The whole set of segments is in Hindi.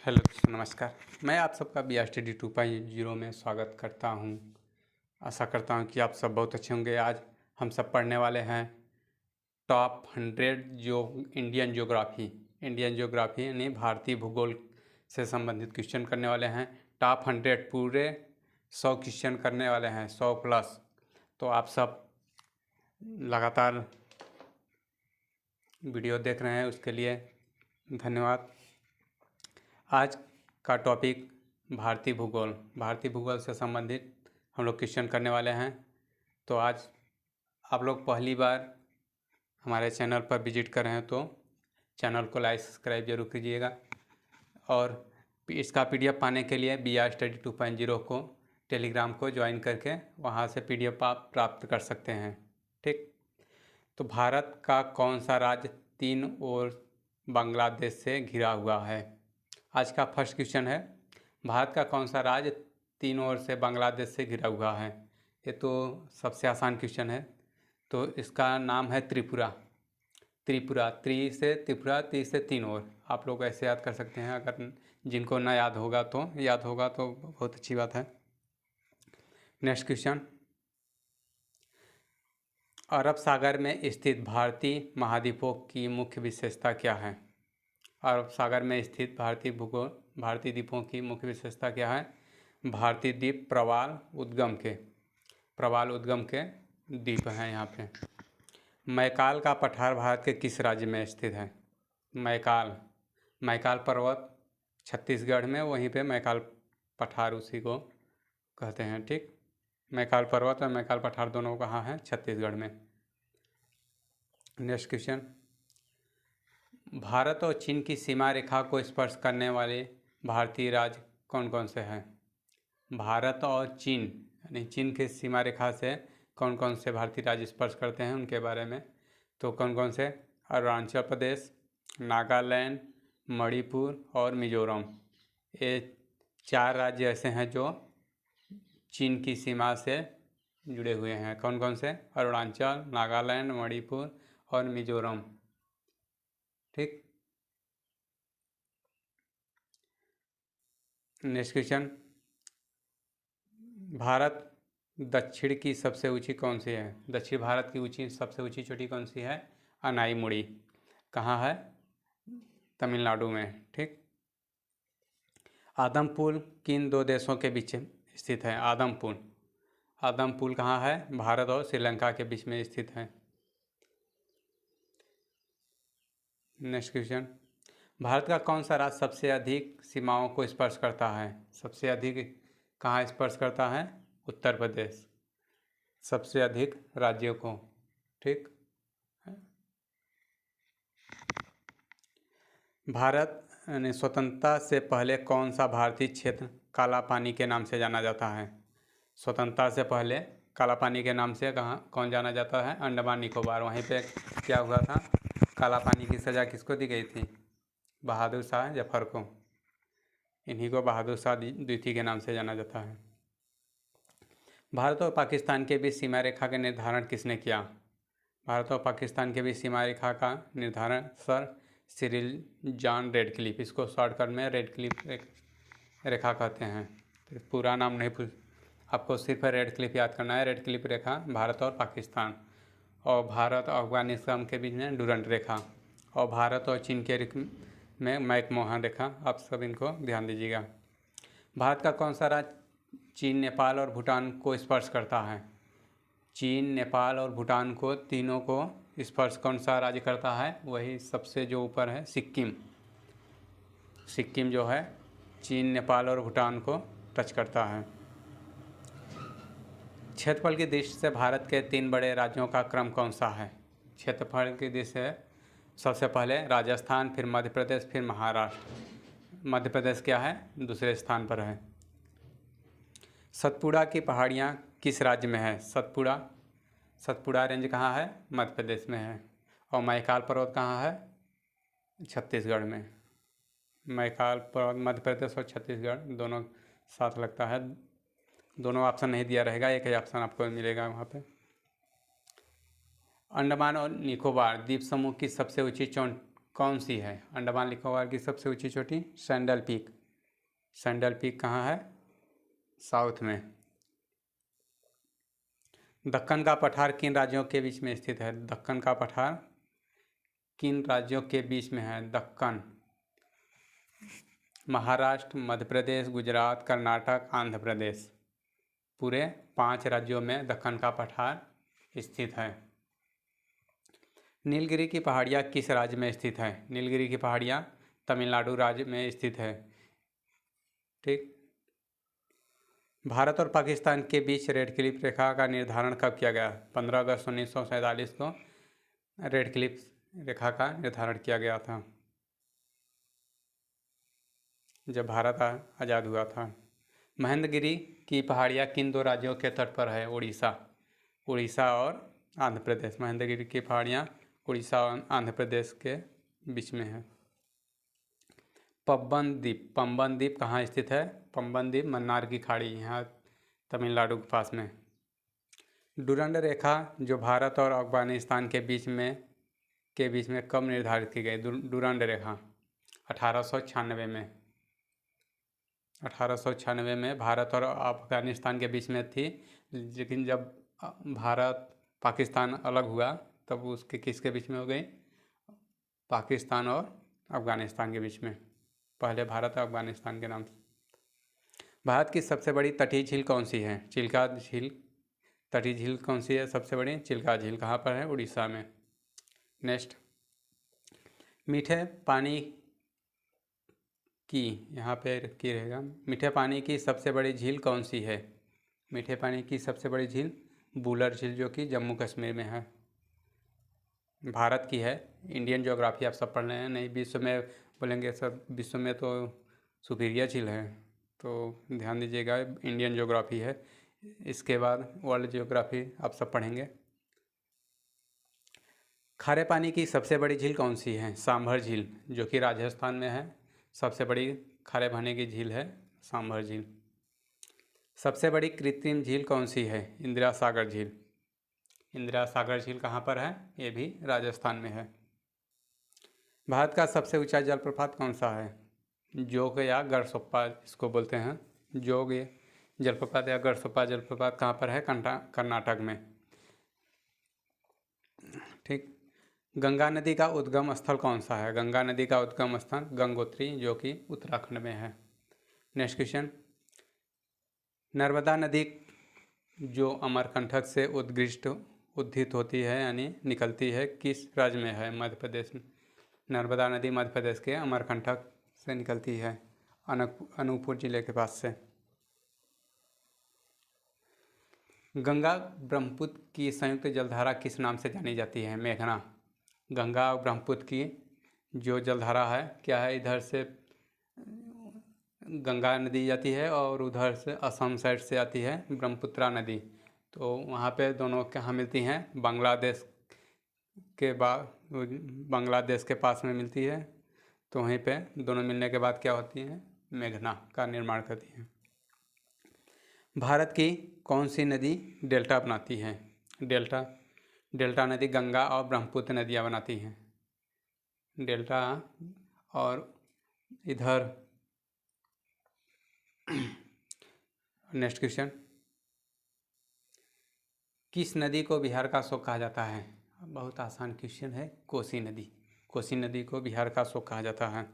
हेलो दोस्तों, नमस्कार। मैं आप सबका BRStudy 2.0 में स्वागत करता हूं। आशा करता हूं कि आप सब बहुत अच्छे होंगे। आज हम सब पढ़ने वाले हैं टॉप 100 जो इंडियन ज्योग्राफी यानी भारतीय भूगोल से संबंधित क्वेश्चन करने वाले हैं। टॉप 100 पूरे 100 क्वेश्चन करने वाले हैं, 100 प्लस। तो आप सब लगातार वीडियो देख रहे हैं, उसके लिए धन्यवाद। आज का टॉपिक भारतीय भूगोल से संबंधित हम लोग क्वेश्चन करने वाले हैं। तो आज आप लोग पहली बार हमारे चैनल पर विजिट कर रहे हैं तो चैनल को लाइक सब्सक्राइब जरूर कीजिएगा। और इसका PDF पाने के लिए BRStudy 2.0 को टेलीग्राम को ज्वाइन करके वहां से PDF आप प्राप्त कर सकते हैं। ठीक, तो भारत का कौन सा राज्य तीन ओर बांग्लादेश से घिरा हुआ है? आज का फर्स्ट क्वेश्चन है, भारत का कौन सा राज्य तीनों ओर से बांग्लादेश से घिरा हुआ है? ये तो सबसे आसान क्वेश्चन है। तो इसका नाम है त्रिपुरा। त्री से तीन ओर। आप लोग ऐसे याद कर सकते हैं। अगर जिनको ना याद होगा तो बहुत अच्छी बात है। नेक्स्ट क्वेश्चन, अरब सागर में स्थित भारतीय महाद्वीपों की मुख्य विशेषता क्या है? अरब सागर में स्थित भारतीय द्वीपों की मुख्य विशेषता क्या है? भारतीय द्वीप प्रवाल उद्गम के द्वीप हैं यहाँ पे। मैकाल का पठार भारत के किस राज्य में स्थित है? मैकाल पर्वत छत्तीसगढ़ में, वहीं पे मैकाल पठार उसी को कहते हैं। ठीक, मैकाल पर्वत और मैकाल पठार दोनों कहाँ हैं? छत्तीसगढ़ में। नेक्स्ट क्वेश्चन, भारत और चीन की सीमा रेखा को स्पर्श करने वाले भारतीय राज्य कौन कौन से हैं? भारत और चीन यानी चीन की सीमा रेखा से कौन कौन से भारतीय राज्य स्पर्श करते हैं उनके बारे में। तो कौन कौन से? अरुणाचल प्रदेश, नागालैंड, मणिपुर और मिजोरम। ये 4 राज्य ऐसे हैं जो चीन की सीमा से जुड़े हुए हैं। कौन कौन से? अरुणाचल, नागालैंड, मणिपुर और मिजोरम। ठीक, नेक्स्ट क्वेश्चन, भारत दक्षिण की सबसे ऊंची कौन सी है? दक्षिण भारत की सबसे ऊंची चोटी कौन सी है? अनाईमुड़ी। कहाँ है? तमिलनाडु में। ठीक, आदमपुर किन 2 देशों के बीच स्थित है? आदमपुर कहाँ है? भारत और श्रीलंका के बीच में स्थित है। नेक्स्ट क्वेश्चन, भारत का कौन सा राज्य सबसे अधिक सीमाओं को स्पर्श करता है? सबसे अधिक कहाँ स्पर्श करता है? उत्तर प्रदेश सबसे अधिक राज्यों को। ठीक, भारत यानी स्वतंत्रता से पहले कौन सा भारतीय क्षेत्र काला पानी के नाम से जाना जाता है? स्वतंत्रता से पहले काला पानी के नाम से कौन जाना जाता है? अंडमान निकोबार। वहीं पे क्या हुआ था? काला पानी की सज़ा किसको दी गई थी? बहादुर शाह जफर को। इन्हीं को बहादुर शाह द्वितीय के नाम से जाना जाता है। भारत और पाकिस्तान के बीच सीमा रेखा का निर्धारण किसने किया? भारत और पाकिस्तान के बीच सीमा रेखा का निर्धारण सर सिरिल जॉन रेडक्लिफ, इसको शॉर्टकट में रेडक्लिफ रेखा कहते हैं। तो पूरा नाम नहीं, आपको सिर्फ रेडक्लिफ याद करना है। रेडक्लिफ रेखा भारत और पाकिस्तान और भारत और अफगानिस्तान के बीच में डुरंट रेखा, और भारत और चीन के में मैकमोहन रेखा। आप सब इनको ध्यान दीजिएगा। भारत का कौन सा राज्य चीन, नेपाल और भूटान को स्पर्श करता है? चीन, नेपाल और भूटान को तीनों को स्पर्श कौन सा राज्य करता है? वही सबसे जो ऊपर है सिक्किम जो है चीन, नेपाल और भूटान को टच करता है। क्षेत्रफल की दृष्टि से भारत के 3 बड़े राज्यों का क्रम कौन सा है? क्षेत्रफल की दृष्टि से सबसे पहले राजस्थान, फिर मध्य प्रदेश, फिर महाराष्ट्र। मध्य प्रदेश क्या है? दूसरे स्थान पर है। सतपुड़ा की पहाड़ियाँ किस राज्य में है? सतपुड़ा रेंज कहाँ है? मध्य प्रदेश में है। और मैकाल पर्वत कहाँ है? छत्तीसगढ़ में। मैकाल पर्वत मध्य प्रदेश और छत्तीसगढ़ दोनों साथ लगता है। दोनों ऑप्शन नहीं दिया रहेगा, एक ही ऑप्शन आपको मिलेगा वहाँ पे। अंडमान और निकोबार द्वीप समूह की सबसे ऊंची कौन सी है? अंडमान निकोबार की सबसे ऊंची चोटी सैंडल पीक। सैंडल पीक कहाँ है? साउथ में। दक्कन का पठार किन राज्यों के बीच में स्थित है? दक्कन का पठार किन राज्यों के बीच में है? दक्कन। महाराष्ट्र, मध्य प्रदेश, गुजरात, कर्नाटक, आंध्र प्रदेश। पूरे 5 राज्यों में दक्कन का पठार स्थित है। नीलगिरी की पहाड़ियाँ किस राज्य में स्थित है? नीलगिरी की पहाड़ियाँ तमिलनाडु राज्य में स्थित है। ठीक। भारत और पाकिस्तान के बीच रेड क्लिफ रेखा का निर्धारण कब किया गया? 15 अगस्त 1947 को रेड क्लिफ रेखा का निर्धारण किया गया था, जब भारत आज़ाद हुआ था। महेंद्रगिरी की पहाड़ियाँ किन 2 राज्यों के तट पर है? उड़ीसा और आंध्र प्रदेश। महेंद्रगिरी की पहाड़ियाँ उड़ीसा और आंध्र प्रदेश के बीच में है। पम्बन द्वीप कहाँ स्थित है? पम्बन द्वीप मन्नार की खाड़ी, यहाँ तमिलनाडु के पास में। डुरंड रेखा जो भारत और अफगानिस्तान के बीच में कब निर्धारित की गई? डुरंड रेखा 1896 में। 1896 में भारत और अफगानिस्तान के बीच में थी, लेकिन जब भारत पाकिस्तान अलग हुआ तब उसके किसके बीच में हो गई? पाकिस्तान और अफगानिस्तान के बीच में। पहले भारत और अफगानिस्तान के नाम से। भारत की सबसे बड़ी तटीय झील कौन सी है? चिल्का झील। तटीय झील कौन सी है सबसे बड़ी? चिल्का झील। कहाँ पर है? उड़ीसा में। नेक्स्ट, मीठे पानी की, यहाँ पे की रहेगा, मीठे पानी की सबसे बड़ी झील कौन सी है? मीठे पानी की सबसे बड़ी झील बुलर झील, जो कि जम्मू कश्मीर में है, भारत की है। इंडियन ज्योग्राफी आप सब पढ़ रहे हैं, नहीं विश्व में बोलेंगे सब, विश्व में तो सुपीरियर झील है, तो ध्यान दीजिएगा इंडियन ज्योग्राफी है। इसके बाद वर्ल्ड ज्योग्राफी आप सब पढ़ेंगे। खारे पानी की सबसे बड़ी झील कौन सी है? सांभर झील, जो कि राजस्थान में है। सबसे बड़ी खारे पानी की झील है सांभर झील। सबसे बड़ी कृत्रिम झील कौन सी है? इंदिरा सागर झील। इंदिरा सागर झील कहाँ पर है? ये भी राजस्थान में है। भारत का सबसे ऊंचा जलप्रपात कौन सा है? जोग या गढ़सोप्पा इसको बोलते हैं। जोग जलप्रपात या गढ़सोप्पा जलप्रपात कहाँ पर है? कर्नाटक में। ठीक। गंगा नदी का उद्गम स्थल कौन सा है? गंगा नदी का उद्गम स्थल गंगोत्री, जो कि उत्तराखंड में है। नेक्स्ट क्वेश्चन, नर्मदा नदी जो अमरकंटक से उद्धित होती है यानी निकलती है, किस राज्य में है? मध्य प्रदेश में। नर्मदा नदी मध्य प्रदेश के अमरकंटक से निकलती है, अनूपपुर जिले के पास से। गंगा ब्रह्मपुत्र की संयुक्त जलधारा किस नाम से जानी जाती है? मेघना। गंगा और ब्रह्मपुत्र की जो जलधारा है क्या है? इधर से गंगा नदी जाती है और उधर से असम साइड से आती है ब्रह्मपुत्रा नदी। तो वहाँ पे दोनों कहाँ मिलती हैं? बांग्लादेश के पास में मिलती है। तो वहीं पे दोनों मिलने के बाद क्या होती हैं? मेघना का निर्माण करती हैं। भारत की कौन सी नदी डेल्टा बनाती है? डेल्टा नदी गंगा और ब्रह्मपुत्र नदियाँ बनाती हैं। डेल्टा और इधर नेक्स्ट क्वेश्चन, किस नदी को बिहार का शोक कहा जाता है? बहुत आसान क्वेश्चन है। कोसी नदी। कोसी नदी को बिहार का शोक कहा जाता है।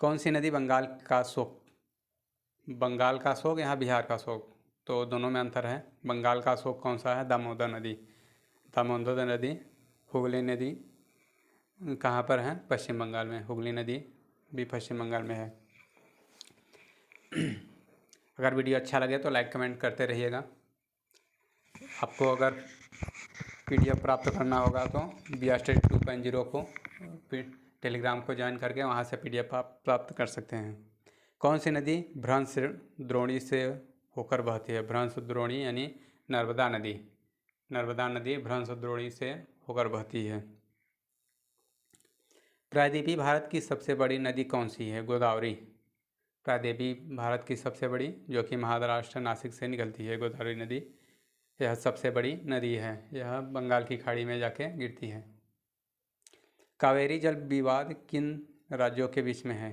कौन सी नदी बंगाल का शोक? बंगाल का शोक, यहाँ बिहार का शोक, तो दोनों में अंतर है। बंगाल का शोक कौन सा है? दामोदर नदी। दामोदर नदी, हुगली नदी कहाँ पर है? पश्चिम बंगाल में। हुगली नदी भी पश्चिम बंगाल में है। अगर वीडियो अच्छा लगे तो लाइक कमेंट करते रहिएगा। आपको अगर PDF प्राप्त करना होगा तो BRStudy 2.0 को टेलीग्राम को ज्वाइन करके वहाँ से PDF आप प्राप्त कर सकते हैं। कौन सी नदी भ्रंश द्रोणी से होकर बहती है? भ्रंश द्रोणी यानी नर्मदा नदी। नर्मदा नदी भ्रंश द्रोणी से होकर बहती है। प्रायद्वीपीय भारत की सबसे बड़ी नदी कौन सी है? गोदावरी। प्रायद्वीपीय भारत की सबसे बड़ी, जो कि महाराष्ट्र नासिक से निकलती है, गोदावरी नदी यह सबसे बड़ी नदी है। यह बंगाल की खाड़ी में जाके गिरती है। कावेरी जल विवाद किन राज्यों के बीच में है?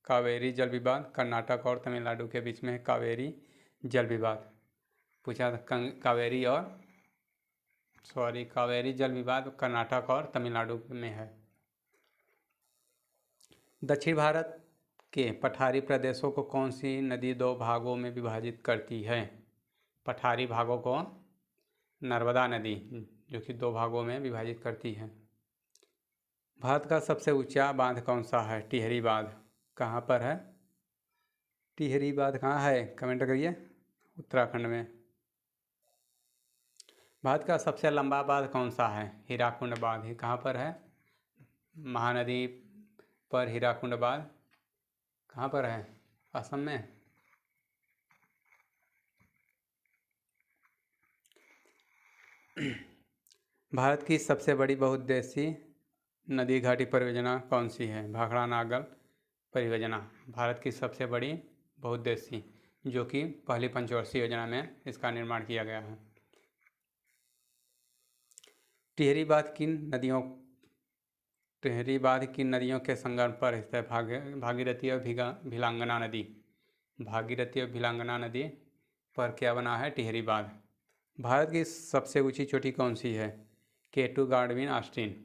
कावेरी जल विवाद कर्नाटक और तमिलनाडु के बीच में है कावेरी जल विवाद। पूछा था कावेरी जल विवाद कर्नाटक और तमिलनाडु में है। दक्षिण भारत के पठारी प्रदेशों को कौन सी नदी दो भागों में विभाजित करती है? पठारी भागों को नर्मदा नदी, जो कि दो भागों में विभाजित करती है। भारत का सबसे ऊंचा बांध कौन सा है? टिहरी बांध। कहाँ पर है टिहरी बांध? कहाँ है कमेंट करिए। उत्तराखंड में। भारत का सबसे लंबा बांध कौन सा है? हीराकुंड बांध। कहाँ पर है? महानदी पर हीराकुंड बांध कहाँ पर है? असम में। भारत की सबसे बड़ी बहुउद्देशीय नदी घाटी परियोजना कौन सी है? भाखड़ा नागल परियोजना भारत की सबसे बड़ी बहुउद्देशीय, जो कि पहली पंचवर्षीय योजना में इसका निर्माण किया गया है। टिहरी बांध किन नदियों के संगम पर स्थित है? भागीरथी और भिलांगना नदी। भागीरथी और भिलांगना नदी पर क्या बना है? टिहरी बांध। भारत की सबसे ऊंची चोटी कौन सी है? केटू गाडविन ऑस्टिन।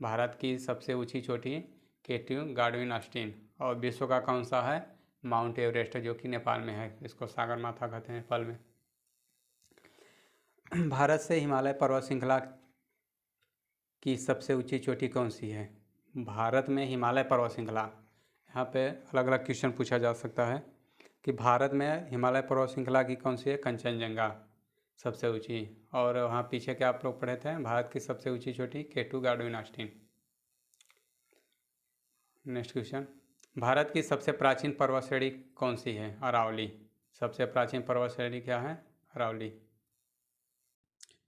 भारत की सबसे ऊंची चोटी केटू गाडविन ऑस्टिन। और विश्व का कौन सा है? माउंट एवरेस्ट, जो कि नेपाल में है। इसको सागर माथा कहते हैं नेपाल में। भारत से हिमालय पर्वत श्रृंखला की सबसे ऊंची चोटी कौन सी है? भारत में हिमालय पर्वत श्रृंखला। यहाँ पे अलग अलग क्वेश्चन पूछा जा सकता है कि भारत में हिमालय पर्वत श्रृंखला की कौन सी है? कंचनजंगा सबसे ऊंची। और वहाँ पीछे क्या आप लोग पढ़े थे? भारत की सबसे ऊंची चोटी K two Godwin Austen. Next question, Bharat की सबसे प्राचीन पर्वत श्रेणी कौन सी है? अरावली। सबसे प्राचीन पर्वत श्रेणी क्या है? अरावली।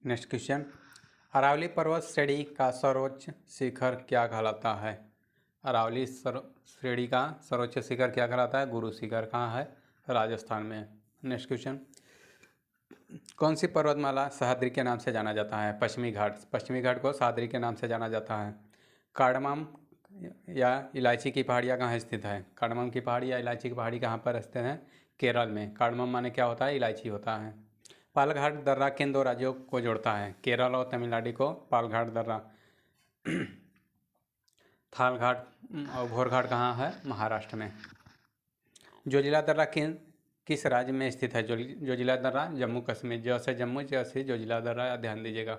नेक्स्ट क्वेश्चन, अरावली पर्वत श्रेणी का सर्वोच्च शिखर क्या कहलाता है? अरावली श्रेणी का सर्वोच्च शिखर क्या कहलाता है? गुरु शिखर। कहाँ है? राजस्थान में। नेक्स्ट क्वेश्चन, कौन सी पर्वतमाला सह्याद्री के नाम से जाना जाता है? पश्चिमी घाट। पश्चिमी घाट को सह्याद्री के नाम से जाना जाता है। कार्डमम या इलायची की पहाड़ियाँ कहाँ स्थित है? कार्डमम की पहाड़ी या इलायची की पहाड़ी कहाँ पर स्थित है? केरल में। कार्डमम माने क्या होता है? इलायची होता है। पालघाट दर्रा किन दो राज्यों को जोड़ता है? केरल और तमिलनाडु को पालघाट दर्रा। थालघाट और घोरघाट कहाँ है? महाराष्ट्र में। जोजिला दर्रा किस राज्य में स्थित है? जोजिला दर्रा जम्मू कश्मीर। ज से जम्मू, ज से जोजिला दर्रा, ध्यान दीजिएगा।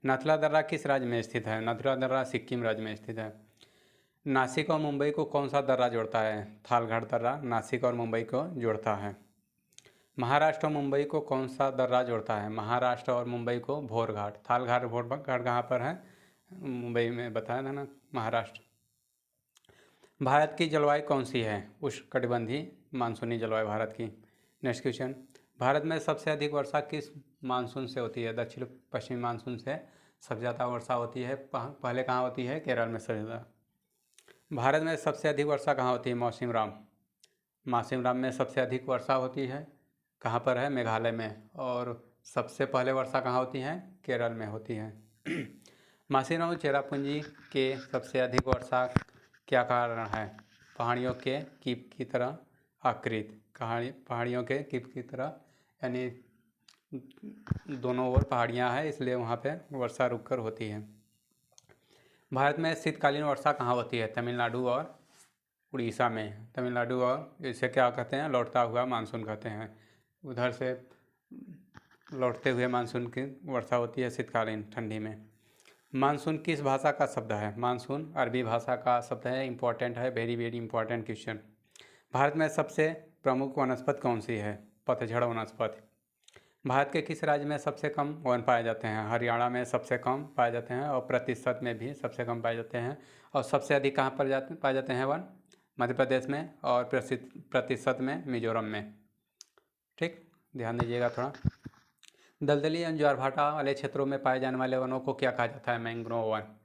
नाथुला दर्रा किस राज्य में स्थित है? नाथुला दर्रा सिक्किम राज्य में स्थित है। नासिक और मुंबई को कौन सा दर्रा जोड़ता है? थालघाट दर्रा नासिक और मुंबई को जोड़ता है। महाराष्ट्र और मुंबई को कौन सा दर्रा जोड़ता है? महाराष्ट्र और मुंबई को भोरघाट। थालघाट भोरघाट कहाँ पर है? मुंबई में बताया था ना, महाराष्ट्र। भारत की जलवायु कौन सी है? उष्णकटिबंधीय मानसूनी जलवायु भारत की। नेक्स्ट क्वेश्चन, भारत में सबसे अधिक वर्षा किस मानसून से होती है? दक्षिण पश्चिमी मानसून से सबसे ज़्यादा वर्षा होती है। पहले कहाँ होती है? केरल में सबसे ज़्यादा। भारत में सबसे अधिक वर्षा कहाँ होती है? मौसिनराम में सबसे अधिक वर्षा होती है। कहाँ पर है? मेघालय में। और सबसे पहले वर्षा कहाँ होती है? केरल में होती है। मासिनराम और चेरापूंजी के सबसे अधिक वर्षा क्या कारण है? पहाड़ियों के कीप की तरह आकृति। पहाड़ियों के कीप की तरह, यानी दोनों ओर पहाड़ियाँ हैं, इसलिए वहाँ पे वर्षा रुककर होती है। भारत में शीतकालीन वर्षा कहाँ होती है? तमिलनाडु और उड़ीसा में। तमिलनाडु और इसे क्या कहते हैं? लौटता हुआ मानसून कहते हैं। उधर से लौटते हुए मानसून की वर्षा होती है शीतकालीन, ठंडी में। मानसून किस भाषा का शब्द है? मानसून अरबी भाषा का शब्द है। इंपॉर्टेंट है, very very important question. Bharat में सबसे प्रमुख वनस्पति कौन सी है? पतझड़ वनस्पति। भारत के किस राज्य में सबसे कम वन पाए जाते हैं? हरियाणा में सबसे कम पाए जाते हैं और प्रतिशत में भी सबसे कम पाए जाते हैं। और सबसे अधिक कहाँ पर पाए जाते हैं वन? मध्य प्रदेश में। और प्रतिशत में मिजोरम में। ठीक, ध्यान दीजिएगा थोड़ा। दलदली एवं ज्वारभाटा वाले क्षेत्रों में पाए जाने वाले वनों को क्या कहा जाता है? Mangrove one.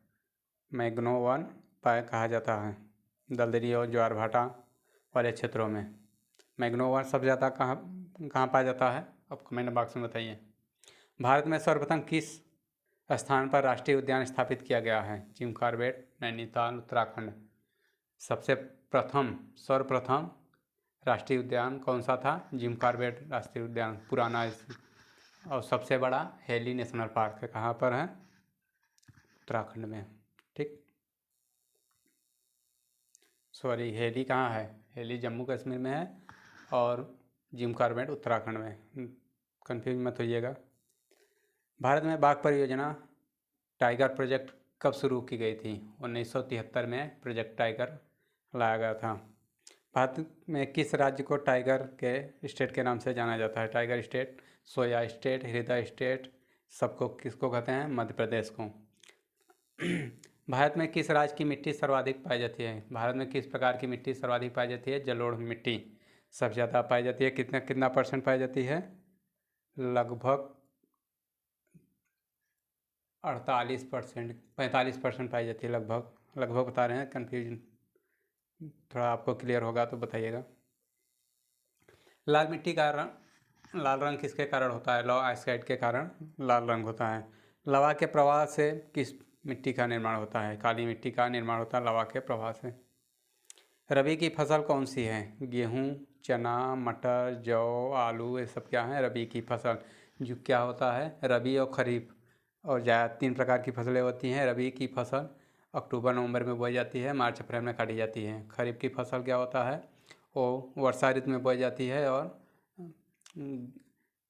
मैंग्रोव वन कहा जाता है दलदली और ज्वारभाटा वाले क्षेत्रों में। मैंग्रोव वन सबसे ज़्यादा कहाँ पाया जाता है? आप कमेंट बॉक्स में बताइए। भारत में सर्वप्रथम किस स्थान पर राष्ट्रीय उद्यान स्थापित किया गया है? Jim Corbett, Nainital, Uttarakhand. सबसे प्रथम सर्वप्रथम राष्ट्रीय उद्यान कौन सा था? जिम कॉर्बेट राष्ट्रीय उद्यान, पुराना। और सबसे बड़ा हेली नेशनल पार्क है, कहाँ पर है? उत्तराखंड में। ठीक, सॉरी, हेली कहाँ है? हेली जम्मू कश्मीर में है और जिम कॉर्बेट उत्तराखंड में, कंफ्यूज मत होइएगा। भारत में बाघ परियोजना टाइगर प्रोजेक्ट कब शुरू की गई थी? 1973 में प्रोजेक्ट टाइगर लाया गया था। भारत में किस राज्य को टाइगर के स्टेट के नाम से जाना जाता है? टाइगर स्टेट, सोया स्टेट, हृदय स्टेट, सबको किसको कहते हैं? मध्य प्रदेश को। भारत में किस राज्य की मिट्टी सर्वाधिक पाई जाती है? भारत में किस प्रकार की मिट्टी सर्वाधिक पाई जाती है? जलोढ़ मिट्टी सबसे ज़्यादा पाई जाती है। कितना कितना परसेंट पाई जाती है? लगभग 48%, 45% पाई जाती है, लगभग बता रहे हैं, कन्फ्यूजन थोड़ा आपको क्लियर होगा तो बताइएगा। लाल मिट्टी का लाल रंग किसके कारण होता है? लौह अयस्काइट के कारण लाल रंग होता है। लवा के प्रवाह से किस मिट्टी का निर्माण होता है? काली मिट्टी का निर्माण होता है लवा के प्रवाह से। रबी की फसल कौन सी है? गेहूँ, चना, मटर, जौ, आलू, ये सब क्या है? रबी की फसल। जो क्या होता है? रबी और खरीफ और जायद 3 प्रकार की फसलें होती हैं। रबी की फसल अक्टूबर नवंबर में बोई जाती है, मार्च अप्रैल में काटी जाती है। खरीफ की फसल क्या होता है? वो वर्षा ऋतु में बोई जाती है और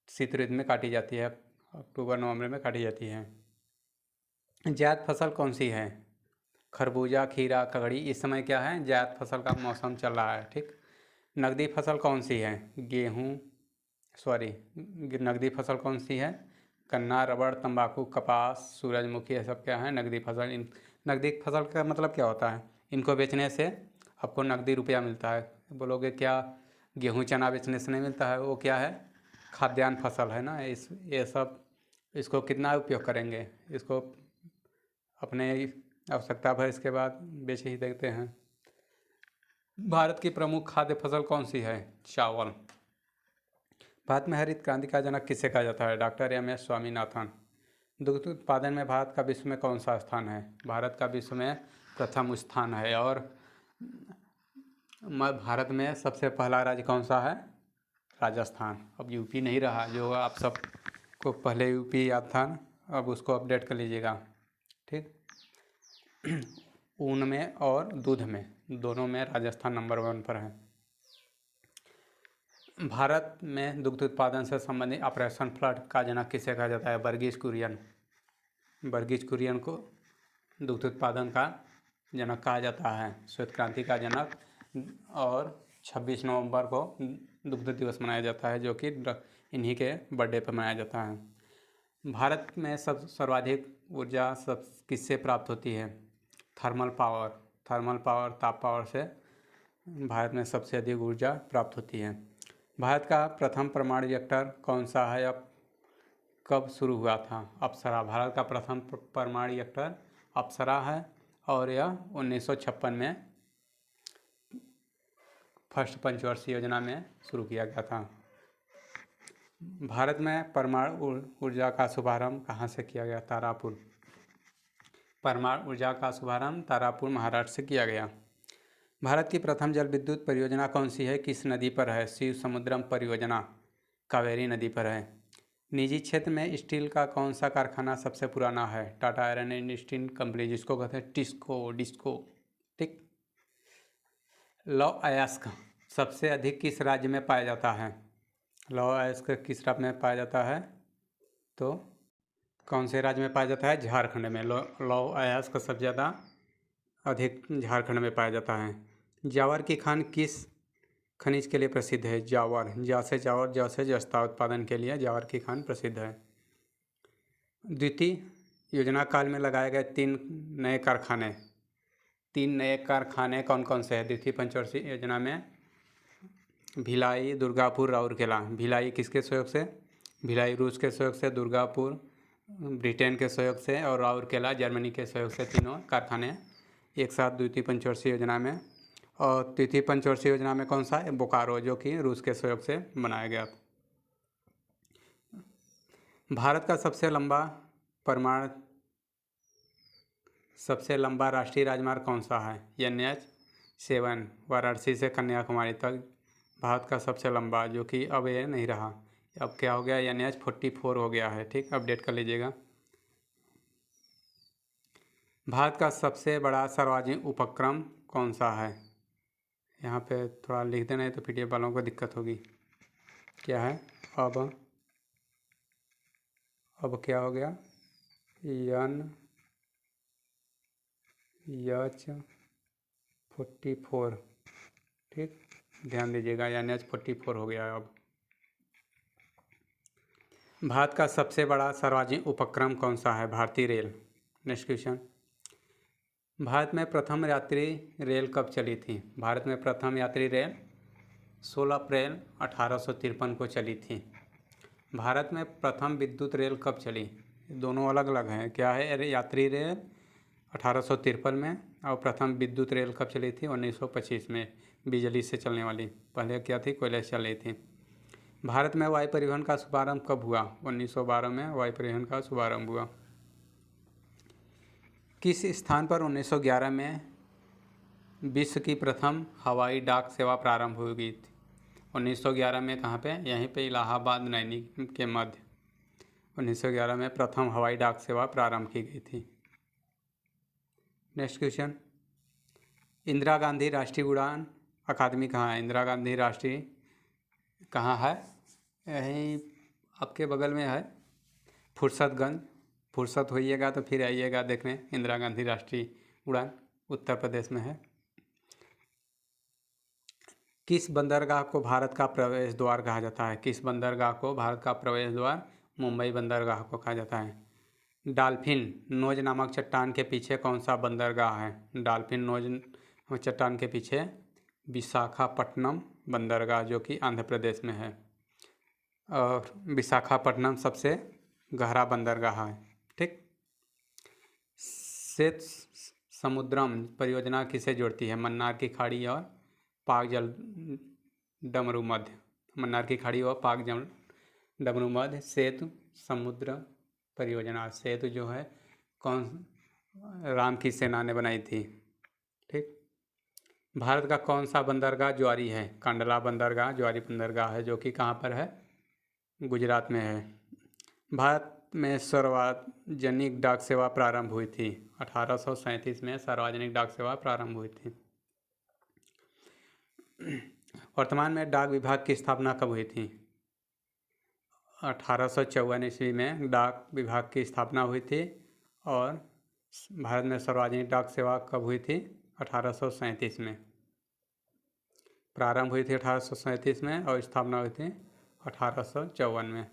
शीत ऋतु में काटी जाती है, अक्टूबर नवंबर में काटी जाती है। जायद फसल कौन सी है? खरबूजा, खीरा, ककड़ी। इस समय क्या है? जायद फसल का मौसम चल रहा है। ठीक। नकदी फसल कौन सी है? नकदी फसल कौन सी है? गन्ना, रबड़, तंबाकू, कपास, सूरजमुखी, ये सब क्या है? नकदी फसल। नकदी फसल का मतलब क्या होता है? इनको बेचने से आपको नकदी रुपया मिलता है। बोलोगे क्या गेहूँ चना बेचने से नहीं मिलता है? वो क्या है? खाद्यान्न फसल है ना। ये सब इसको कितना उपयोग करेंगे? इसको अपने आवश्यकता भर इसके बाद बेच ही देते हैं। भारत की प्रमुख खाद्य फसल कौन सी है? चावल। भारत में हरित क्रांति का जनक किसे कहा जाता है? Doctor M S. स्वामीनाथन। दुग्ध उत्पादन में भारत का विश्व में कौन सा स्थान है? भारत का विश्व में प्रथम स्थान है। और भारत में सबसे पहला राज्य कौन सा है? राजस्थान। अब यूपी नहीं रहा, जो आप सब को पहले यूपी याद था, अब उसको अपडेट कर लीजिएगा। ठीक। ऊन में और दूध में दोनों में राजस्थान नंबर 1 पर है। भारत में दुग्ध उत्पादन से संबंधित ऑपरेशन फ्लड का जनक किसे कहा जाता है? वर्गीज कुरियन। वर्गीज कुरियन को दुग्ध उत्पादन का जनक कहा जाता है, श्वेत क्रांति का जनक। और 26 नवंबर को दुग्ध दिवस मनाया जाता है, जो कि इन्हीं के बर्थडे पर मनाया जाता है। भारत में सर्वाधिक ऊर्जा किससे प्राप्त होती है? थर्मल पावर, ताप पावर से भारत में सबसे अधिक ऊर्जा प्राप्त होती है। भारत का प्रथम परमाणु रिएक्टर कौन सा है? अब कब शुरू हुआ था? अप्सरा। भारत का प्रथम परमाणु रिएक्टर अप्सरा है और यह 1956 में फर्स्ट पंचवर्षीय योजना में शुरू किया गया था। भारत में परमाणु ऊर्जा का शुभारंभ कहाँ से किया गया? तारापुर। परमाणु ऊर्जा का शुभारंभ तारापुर, महाराष्ट्र से किया गया। भारत की प्रथम जल विद्युत परियोजना कौन सी है? किस नदी पर है? शिव समुद्रम परियोजना कावेरी नदी पर है। निजी क्षेत्र में स्टील का कौन सा कारखाना सबसे पुराना है? Tata iron and steel company, जिसको कहते हैं डिस्को। ठीक। लौह अयस्क सबसे अधिक किस राज्य में पाया जाता है? लौह अयस्क किस राज्य में पाया जाता है? तो कौन से राज्य में पाया जाता है? झारखंड में। लौह अयस्क सबसे ज़्यादा अधिक झारखंड में पाया जाता है। जावर की खान किस खनिज के लिए प्रसिद्ध है? जावर। जौ से जस्ता उत्पादन के लिए जावर की खान प्रसिद्ध है। द्वितीय योजना काल में लगाए गए 3 नए कारखाने कौन कौन से हैं? द्वितीय पंचवर्षीय योजना में भिलाई, दुर्गापुर, राउरकेला। भिलाई किसके सहयोग से? भिलाई रूस के सहयोग से, दुर्गापुर ब्रिटेन के सहयोग से और राउरकेला जर्मनी के सहयोग से, तीनों कारखाने एक साथ द्वितीय पंचवर्षीय योजना में। और तृतीय पंचवर्षीय योजना में कौन सा है? बोकारो, जो कि रूस के सहयोग से बनाया गया। भारत का सबसे लंबा परमाणु सबसे लंबा राष्ट्रीय राजमार्ग कौन सा है? NH7 वाराणसी से कन्याकुमारी तक भारत का सबसे लंबा, जो कि अब ये नहीं रहा, अब क्या हो गया, NH44 हो गया है। ठीक, अपडेट कर लीजिएगा। भारत का सबसे बड़ा सार्वजनिक उपक्रम कौन सा है? यहाँ पे थोड़ा लिख देना है तो PDF वालों को दिक्कत होगी। क्या है? अब क्या हो गया, NH44। ठीक, ध्यान दीजिएगा, NH44 हो गया है अब। भारत का सबसे बड़ा सार्वजनिक उपक्रम कौन सा है? भारतीय रेल। नेक्स्ट क्वेश्चन, भारत में प्रथम यात्री रेल कब चली थी? भारत में प्रथम यात्री रेल 16 अप्रैल 1853 को चली थी। भारत में प्रथम विद्युत रेल कब चली? दोनों अलग अलग हैं। क्या है? यात्री रेल 1853 में, और प्रथम विद्युत रेल कब चली थी? 1925 में, बिजली से चलने वाली। पहले क्या थी? कोयले से चल रही थी। भारत में वायु परिवहन का शुभारंभ कब हुआ? 1912 में वायु परिवहन का शुभारंभ हुआ। किस स्थान पर 1911 में विश्व की प्रथम हवाई डाक सेवा प्रारंभ हुई थी? 1911 में कहाँ पे? यहीं पे इलाहाबाद नैनी के मध्य 1911 में प्रथम हवाई डाक सेवा प्रारंभ की गई थी। नेक्स्ट क्वेश्चन, इंदिरा गांधी राष्ट्रीय उड़ान अकादमी कहाँ है? इंदिरा गांधी राष्ट्रीय कहाँ है? यहीं आपके बगल में है, फुर्सतगंज। फुर्सत होइएगा तो फिर आइएगा देखने। इंदिरा गांधी राष्ट्रीय उड़ान उत्तर प्रदेश में है। किस बंदरगाह को भारत का प्रवेश द्वार कहा जाता है? किस बंदरगाह को भारत का प्रवेश द्वार? मुंबई बंदरगाह को कहा जाता है। डॉल्फिन नोज नामक चट्टान के पीछे कौन सा बंदरगाह है? डॉल्फिन नोज चट्टान के पीछे विशाखापट्टनम बंदरगाह, जो कि आंध्र प्रदेश में है। और विशाखापट्टनम सबसे गहरा बंदरगाह है। ठीक, श्वेत समुद्रम परियोजना किसे जोड़ती है? मन्नार की खाड़ी और पाक जल डमरू मध्य। मन्नार की खाड़ी और पाक जल डमरू मध्य सेतु समुद्र परियोजना। सेतु जो है कौन? राम की सेना ने बनाई थी। ठीक, भारत का कौन सा बंदरगाह ज्वारी है? कांडला बंदरगाह ज्वारी बंदरगाह है, जो कि कहाँ पर है? गुजरात में है। भारत में सार्वजनिक डाक सेवा प्रारंभ हुई थी। 1837 में सार्वजनिक डाक सेवा प्रारंभ हुई थी। वर्तमान में डाक विभाग की स्थापना कब हुई थी? 1854 ईस्वी में डाक विभाग की स्थापना हुई थी। और भारत में सार्वजनिक डाक सेवा कब हुई थी? 1837 में। प्रारंभ हुई थी 1837 में और स्थापना हुई थी 1854 में।